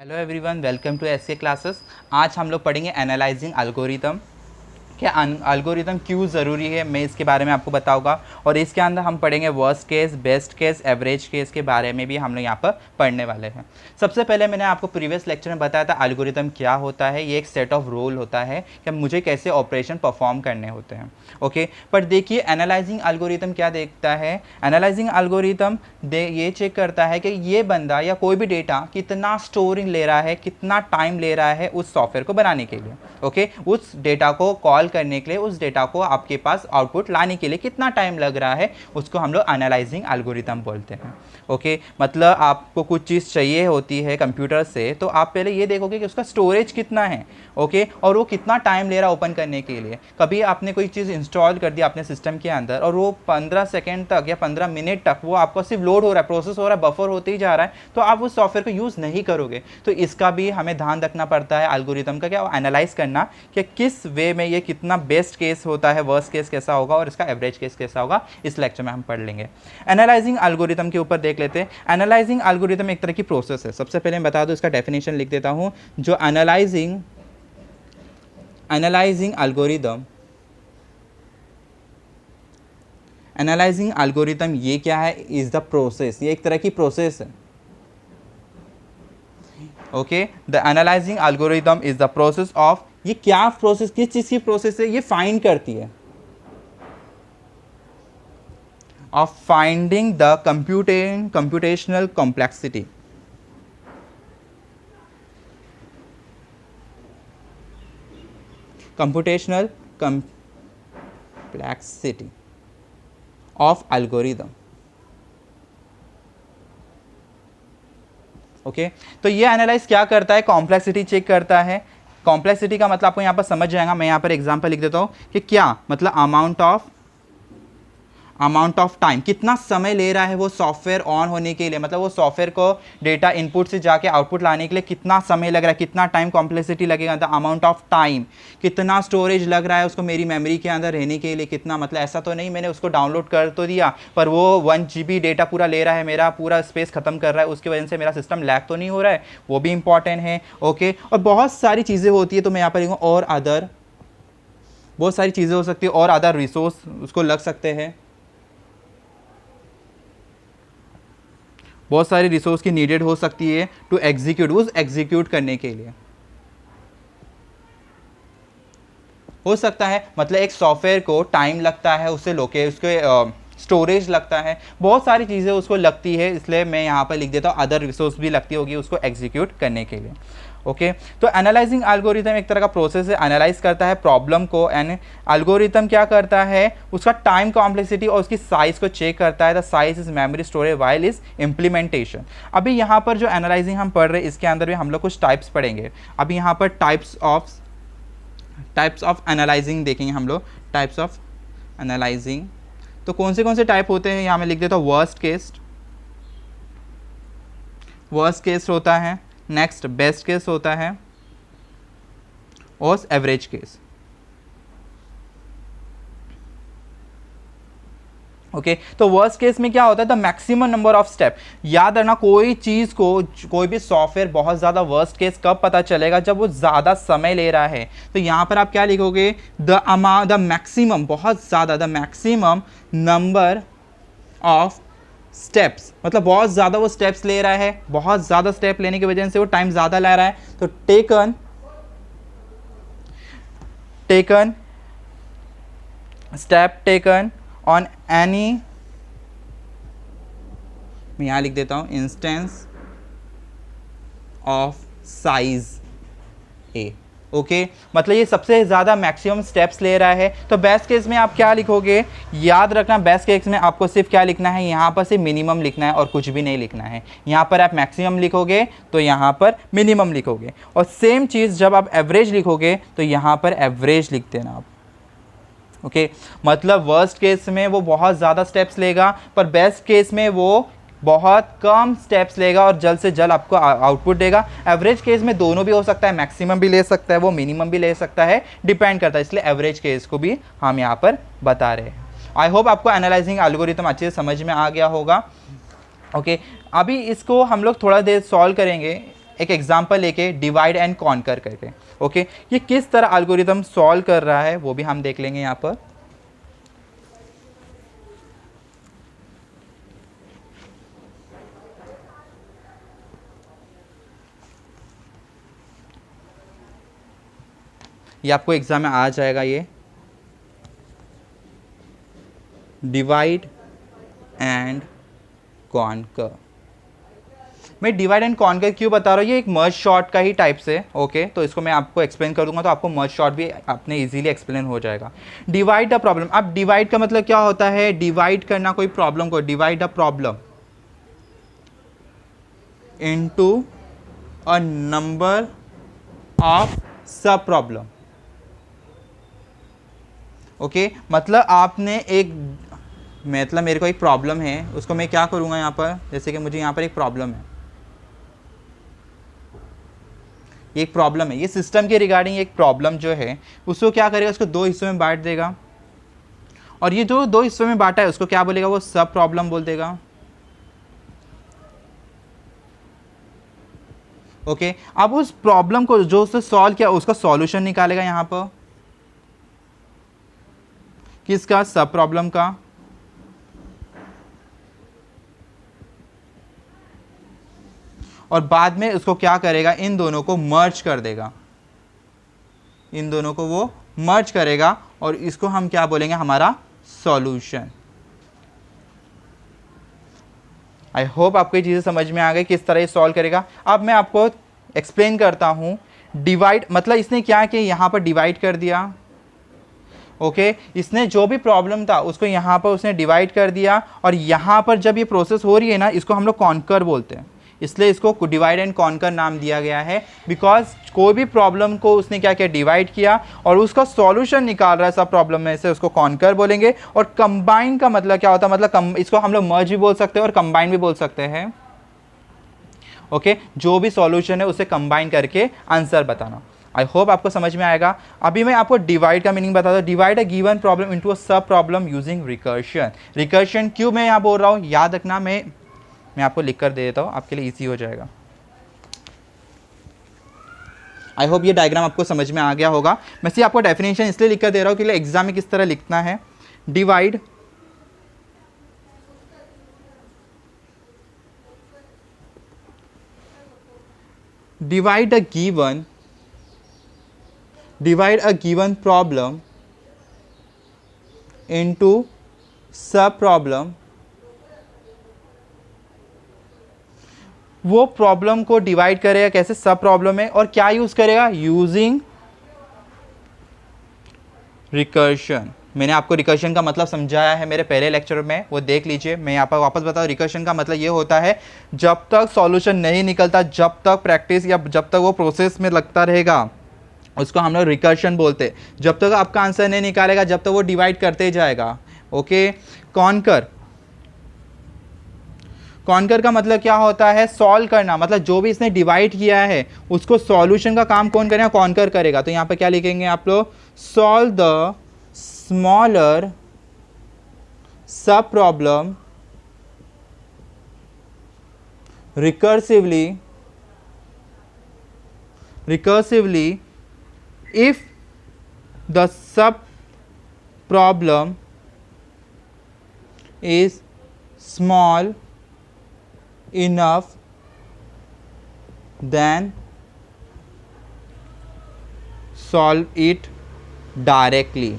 Hello everyone, welcome to SK classes. आज हम लोग पढ़ेंगे एनालाइजिंग एल्गोरिथम। क्या एल्गोरिथम क्यों ज़रूरी है, मैं इसके बारे में आपको बताऊंगा। और इसके अंदर हम पढ़ेंगे worst case, best case, average case के बारे में भी हम लोग यहाँ पर पढ़ने वाले हैं। सबसे पहले मैंने आपको प्रीवियस लेक्चर में बताया था एल्गोरिथम क्या होता है। ये एक सेट ऑफ रूल होता है कि मुझे कैसे ऑपरेशन परफॉर्म करने होते हैं। ओके, पर देखिए एनालाइजिंग एल्गोरिथम क्या देखता है। एनालाइजिंग एल्गोरिथम ये चेक करता है कि ये बंदा या कोई भी डेटा कितना स्टोरिंग ले रहा है, कितना टाइम ले रहा है उस सॉफ्टवेयर को बनाने के लिए। ओके, उस डेटा को कॉल करने के लिए, उस डेटा को आपके पास आउटपुट लाने के लिए कितना टाइम लग रहा है, उसको हम लोग एनालाइजिंग एल्गोरिथम बोलते हैं। ओके, मतलब आपको कुछ चीज़ चाहिए होती है कंप्यूटर से, तो आप पहले ये देखोगे कि उसका स्टोरेज कितना है। ओके, और वो कितना टाइम ले रहा है ओपन करने के लिए। कभी आपने कोई चीज़ इंस्टॉल कर दिया अपने सिस्टम के अंदर और वो 15 सेकेंड तक या 15 मिनट तक वो आपको सिर्फ लोड हो रहा है, प्रोसेस हो रहा है, बफर होते ही जा रहा है, तो आप उस सॉफ्टवेयर को यूज़ नहीं करोगे। तो इसका भी हमें ध्यान रखना पड़ता है एल्गोरिथम का, क्या एनालाइज करना कि किस वे में ये कितना बेस्ट केस होता है, वर्स्ट केस कैसा होगा और इसका एवरेज केस कैसा होगा। इस लेक्चर में हम पढ़ लेंगे। एनालाइजिंग एल्गोरिथम के ऊपर देख लेते हैं। एनालाइजिंग एल्गोरिथम एक तरह की प्रोसेस है। सबसे पहले मैं बता दूं, इसका डेफिनेशन लिख देता हूं। जो एनालाइजिंग एल्गोरिथम ये क्या है, इज द प्रोसेस। ये एक तरह की प्रोसेस है। Okay, the analysing algorithm is the process of, ये क्या प्रोसेस, किस चीज की प्रोसेस है, ये फाइंड करती है of finding the computational complexity. Computational complexity of algorithm. Okay, तो ये एनालाइज क्या करता है, कॉम्प्लेक्सिटी चेक करता है। कॉम्प्लेक्सिटी का मतलब आपको यहाँ पर समझ जाएगा। मैं यहाँ पर एग्जांपल लिख देता हूँ कि क्या मतलब अमाउंट ऑफ टाइम, कितना समय ले रहा है वो सॉफ्टवेयर ऑन होने के लिए, मतलब वो सॉफ्टवेयर को डेटा इनपुट से जाके आउटपुट लाने के लिए कितना समय लग रहा है, कितना टाइम कॉम्प्लेक्सिटी लगेगा। द अमाउंट ऑफ टाइम, कितना स्टोरेज लग रहा है उसको मेरी मेमोरी के अंदर रहने के लिए, कितना, मतलब ऐसा तो नहीं मैंने उसको डाउनलोड कर तो दिया पर वो 1 GB डेटा पूरा ले रहा है, मेरा पूरा स्पेस खत्म कर रहा है, उसकी वजह से मेरा सिस्टम लैग तो नहीं हो रहा है, वो भी इंपॉर्टेंट है। ओके, और बहुत सारी चीज़ें होती है, तो मैं यहाँ पर लिखूँ और अदर, बहुत सारी चीज़ें हो सकती है और अदर रिसोर्स उसको लग सकते हैं। बहुत सारी रिसोर्स की नीडेड हो सकती है टू एग्जीक्यूट, उस एग्जीक्यूट करने के लिए हो सकता है। मतलब एक सॉफ्टवेयर को टाइम लगता है, उससे उसके स्टोरेज लगता है, बहुत सारी चीज़ें उसको लगती है, इसलिए मैं यहाँ पर लिख देता हूँ अदर रिसोर्स भी लगती होगी उसको एग्जीक्यूट करने के लिए। ओके, तो एनालाइजिंग एल्गोरिथम एक तरह का प्रोसेस है, एनालाइज करता है प्रॉब्लम को। एंड एल्गोरिथम क्या करता है, उसका टाइम कॉम्प्लेक्सिटी और उसकी साइज को चेक करता है। The size is memory storage while is implementation. अभी यहाँ पर जो एनालाइजिंग हम पढ़ रहे हैं, इसके अंदर भी हम लोग कुछ टाइप्स पढ़ेंगे। अभी यहाँ पर टाइप्स ऑफ एनालाइजिंग देखेंगे हम लोग। टाइप्स ऑफ एनालाइजिंग तो कौन से टाइप होते हैं, यहाँ मैं लिख देता हूँ। वर्स्ट केस होता है, नेक्स्ट बेस्ट केस होता है और एवरेज केस। ओके, तो वर्स्ट केस में क्या होता है, the maximum number of step. याद रखना, कोई चीज़ को, कोई भी सॉफ्टवेयर बहुत ज़्यादा वर्स्ट केस कब पता चलेगा, जब वो ज़्यादा समय ले रहा है। तो यहाँ पर आप क्या लिखोगे, द मैक्सिमम, बहुत ज़्यादा, the maximum number of steps, मतलब बहुत ज़्यादा वो स्टेप्स ले रहा है, बहुत ज़्यादा स्टेप लेने की वजह से वो टाइम ज़्यादा ले रहा है। तो taken step taken on any, मैं यहाँ लिख देता हूँ, instance of size A. Okay, मतलब ये सबसे ज़्यादा मैक्सिमम स्टेप्स ले रहा है। तो बेस्ट केस में आप क्या लिखोगे, याद रखना बेस्ट केस में आपको सिर्फ क्या लिखना है, यहाँ पर सिर्फ मिनिमम लिखना है और कुछ भी नहीं लिखना है। यहाँ पर आप मैक्सिमम लिखोगे तो यहाँ पर मिनिमम लिखोगे, और सेम चीज़ जब आप एवरेज लिखोगे तो यहाँ पर एवरेज लिख देना आप। ओके, मतलब वर्स्ट केस में वो बहुत ज़्यादा स्टेप्स लेगा, पर बेस्ट केस में वो बहुत कम स्टेप्स लेगा और जल्द से जल्द आपको आउटपुट देगा। एवरेज केस में दोनों भी हो सकता है, मैक्सिमम भी ले सकता है, वो मिनिमम भी ले सकता है, डिपेंड करता है, इसलिए एवरेज केस को भी हम यहाँ पर बता रहे हैं। आई होप आपको एनालाइजिंग एल्गोरिथम अच्छे से समझ में आ गया होगा। ओके, अभी इसको हम लोग थोड़ा देर सॉल्व करेंगे। एक एग्जांपल लेके डिवाइड एंड कॉन्कर करके। ओके, ये किस तरह एल्गोरिथम सॉल्व कर रहा है वो भी हम देख लेंगे यहाँ पर। ये आपको एग्जाम में आ जाएगा, ये डिवाइड एंड कॉन्कर। मैं डिवाइड एंड कॉन्कर क्यों बता रहा हूँ, ये एक मर्ज शॉर्ट का ही टाइप से। ओके, तो इसको मैं आपको एक्सप्लेन कर दूंगा तो आपको मर्ज शॉर्ट भी अपने इजीली एक्सप्लेन हो जाएगा। डिवाइड द प्रॉब्लम, अब डिवाइड का मतलब क्या होता है, डिवाइड करना कोई प्रॉब्लम को, divide the problem into a number of सब प्रॉब्लम। ओके, मतलब आपने एक, मतलब मेरे को एक प्रॉब्लम है, उसको मैं क्या करूँगा यहाँ पर, जैसे कि मुझे यहाँ पर एक प्रॉब्लम है, ये एक प्रॉब्लम है, ये सिस्टम के रिगार्डिंग एक प्रॉब्लम जो है उसको क्या करेगा, उसको दो हिस्सों में बांट देगा, और ये जो दो हिस्सों में बांटा है उसको क्या बोलेगा, वो सब प्रॉब्लम बोल देगा। ओके, अब उस प्रॉब्लम को जो उसने सॉल्व किया उसका सॉल्यूशन निकालेगा यहाँ पर, किसका, सब प्रॉब्लम का। और बाद में उसको क्या करेगा, इन दोनों को मर्ज कर देगा, इन दोनों को वो मर्ज करेगा और इसको हम क्या बोलेंगे, हमारा सॉल्यूशन। आई होप आपको ये चीज़ें समझ में आ गई किस तरह ये सॉल्व करेगा। अब मैं आपको एक्सप्लेन करता हूँ। डिवाइड मतलब इसने क्या किया, यहाँ पर डिवाइड कर दिया। ओके, इसने जो भी प्रॉब्लम था उसको यहाँ पर उसने डिवाइड कर दिया, और यहाँ पर जब ये प्रोसेस हो रही है ना, इसको हम लोग कॉन्कर बोलते हैं, इसलिए इसको डिवाइड एंड कॉन्कर नाम दिया गया है। बिकॉज कोई भी प्रॉब्लम को उसने क्या किया, डिवाइड किया और उसका सॉल्यूशन निकाल रहा है सब प्रॉब्लम में से, उसको कॉन्कर बोलेंगे। और कंबाइन का मतलब क्या होता है, मतलब इसको हम लोग मर्ज भी बोल सकते हैं और कंबाइन भी बोल सकते हैं। ओके, जो भी सॉल्यूशन है उसे कंबाइन करके आंसर बताना। आई होप आपको समझ में आएगा। अभी मैं आपको डिवाइड का मीनिंग बताता हूँ। Divide a given problem into a सब प्रॉब्लम यूजिंग रिकर्शन। रिकर्शन क्यों मैं यहाँ बोल रहा हूँ, याद रखना, मैं आपको लिख कर दे देता हूँ, आपके लिए इजी हो जाएगा। आई होप ये डायग्राम आपको समझ में आ गया होगा। मैं सिर्फ आपको डेफिनेशन इसलिए लिख कर दे रहा हूँ कि एग्जाम में किस तरह लिखना है। Divide divide a given problem into sub problem। वो प्रॉब्लम को डिवाइड करेगा कैसे, सब प्रॉब्लम में, और क्या यूज करेगा, यूजिंग रिकर्शन। मैंने आपको रिकर्शन का मतलब समझाया है मेरे पहले लेक्चर में, वो देख लीजिए। मैं यहाँ पर वापस बताऊँ, रिकर्शन का मतलब ये होता है जब तक सॉल्यूशन नहीं निकलता, जब तक प्रैक्टिस या जब तक वो प्रोसेस में लगता रहेगा, उसको हम लोग रिकर्शन बोलते हैं। जब तक आपका आंसर नहीं निकालेगा, जब तक वो डिवाइड करते जाएगा। ओके, कॉन्कर का मतलब क्या होता है, सॉल्व करना, मतलब जो भी इसने डिवाइड किया है उसको सॉल्यूशन का काम कौन करेगा, कॉन्कर करेगा। तो यहाँ पे क्या लिखेंगे आप लोग, solve the smaller sub problem recursively if the sub problem is small enough, then solve it directly।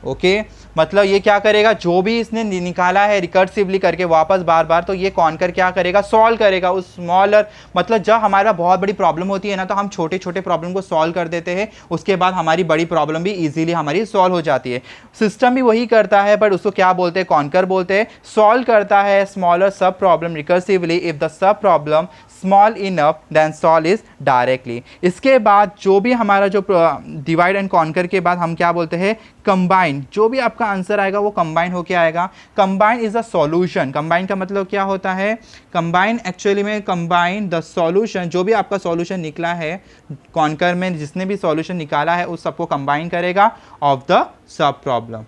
Okay, मतलब ये क्या करेगा, जो भी इसने निकाला है रिकर्सिवली करके वापस बार बार, तो ये कॉन्कर क्या करेगा, सॉल्व करेगा उस स्मॉलर। मतलब जब हमारा बहुत बड़ी प्रॉब्लम होती है ना, तो हम छोटे छोटे प्रॉब्लम को सॉल्व कर देते हैं, उसके बाद हमारी बड़ी प्रॉब्लम भी इजीली हमारी सॉल्व हो जाती है। सिस्टम भी वही करता है, बट उसको क्या बोलते हैं, कॉन्कर बोलते हैं। सॉल्व करता है smaller sub problem recursively if the sub problem small enough then solve is directly. इसके बाद जो भी हमारा जो डिवाइड एंड कॉन्कर के बाद हम क्या बोलते हैं, कंबाइन। जो भी आपका आंसर आएगा वो कंबाइन होके आएगा। Combine is a solution. Combine का मतलब क्या होता है, कंबाइन एक्चुअली में कंबाइन द सॉल्यूशन, जो भी आपका सॉल्यूशन निकला है कॉन्कर में, जिसने भी सॉल्यूशन निकाला है उस सबको कंबाइन करेगा of the sub problem.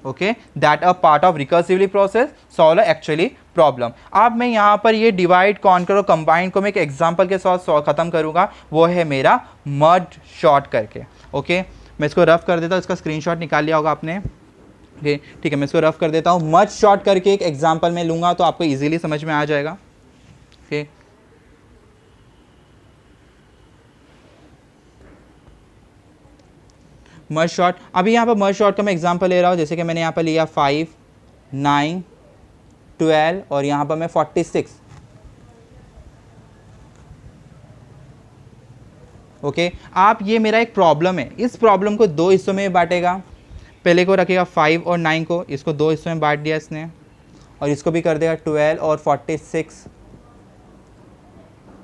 Okay, that a part of recursively process solve actually problem. अब मैं यहाँ पर ये डिवाइड, कॉन्कर और कंबाइन को मैं एक एग्जांपल के साथ ख़त्म करूँगा, वो है मेरा मर्ज शॉर्ट करके। ओके, मैं इसको रफ कर देता हूँ, इसका स्क्रीनशॉट निकाल लिया होगा आपने। ओके ठीक है, मैं इसको रफ कर देता हूँ। मर्ज शॉर्ट करके एक एग्जांपल मैं लूँगा तो आपको ईजिली समझ में आ जाएगा। ओके, मर्ज शॉर्ट, अभी यहाँ पर मर्ज शॉर्ट का मैं एग्जांपल ले रहा हूँ, जैसे कि मैंने यहाँ पर लिया 5, 9, 12 और यहाँ पर मैं 46। ओके, आप ये मेरा एक प्रॉब्लम है, इस प्रॉब्लम को दो हिस्सों में बांटेगा। पहले को रखेगा 5 और 9 को, इसको दो हिस्सों में बांट दिया इसने, और इसको भी कर देगा 12 और 46।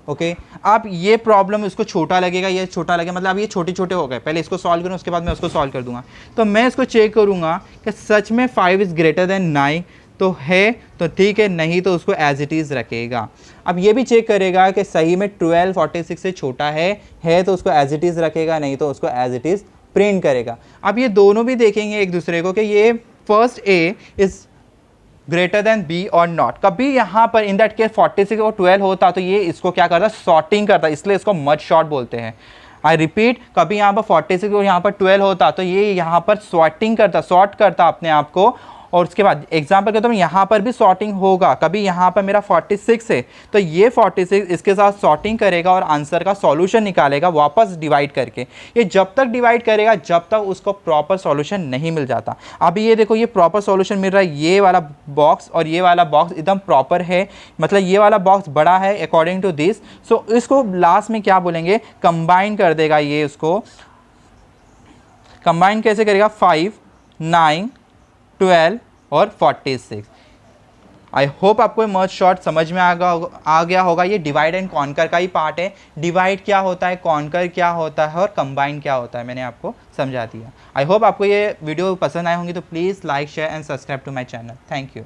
ओके, अब ये प्रॉब्लम इसको छोटा लगेगा, ये छोटा लगेगा, मतलब अब ये छोटे छोटे हो गए। पहले इसको सॉल्व करूँ, उसके बाद मैं उसको सॉल्व कर दूंगा। तो मैं इसको चेक करूँगा कि सच में 5 इज़ ग्रेटर देन 9 तो है तो ठीक है, नहीं तो उसको एज इट इज़ रखेगा। अब ये भी चेक करेगा कि सही में 12 46 से छोटा है तो उसको एज इट इज़ रखेगा, नहीं तो उसको एज इट इज़ प्रिंट करेगा। अब ये दोनों भी देखेंगे एक दूसरे को कि ये first A is greater than B और नॉट। कभी यहाँ पर इन दैट केस 46 और 12 होता तो ये इसको क्या करता, सॉर्टिंग करता, इसलिए इसको मर्ज शॉर्ट बोलते हैं। आई रिपीट, कभी यहाँ पर 46 और यहाँ पर 12 होता तो ये यहाँ पर सॉर्टिंग करता, सॉर्ट करता अपने आप को। और उसके बाद एग्जाम्पल के तौर पर यहाँ पर भी सॉर्टिंग होगा। कभी यहाँ पर मेरा 46 है तो ये 46 इसके साथ सॉर्टिंग करेगा और आंसर का सॉल्यूशन निकालेगा वापस डिवाइड करके। ये जब तक डिवाइड करेगा जब तक उसको प्रॉपर सॉल्यूशन नहीं मिल जाता। अभी ये देखो, ये प्रॉपर सॉल्यूशन मिल रहा है, ये वाला बॉक्स और ये वाला बॉक्स एकदम प्रॉपर है, मतलब ये वाला बॉक्स बड़ा है अकॉर्डिंग टू दिस। सो इसको लास्ट में क्या बोलेंगे, कंबाइन कर देगा। ये उसको कंबाइन कैसे करेगा, 5, 9, 12 और 46। आई होप आपको मर्ज शॉर्ट समझ में आ गया होगा। ये डिवाइड एंड कॉन्कर का ही पार्ट है। डिवाइड क्या होता है, कॉन्कर क्या होता है और कंबाइन क्या होता है, मैंने आपको समझा दिया। आई होप आपको ये वीडियो पसंद आए होंगी, तो please like share and subscribe to my channel. Thank you.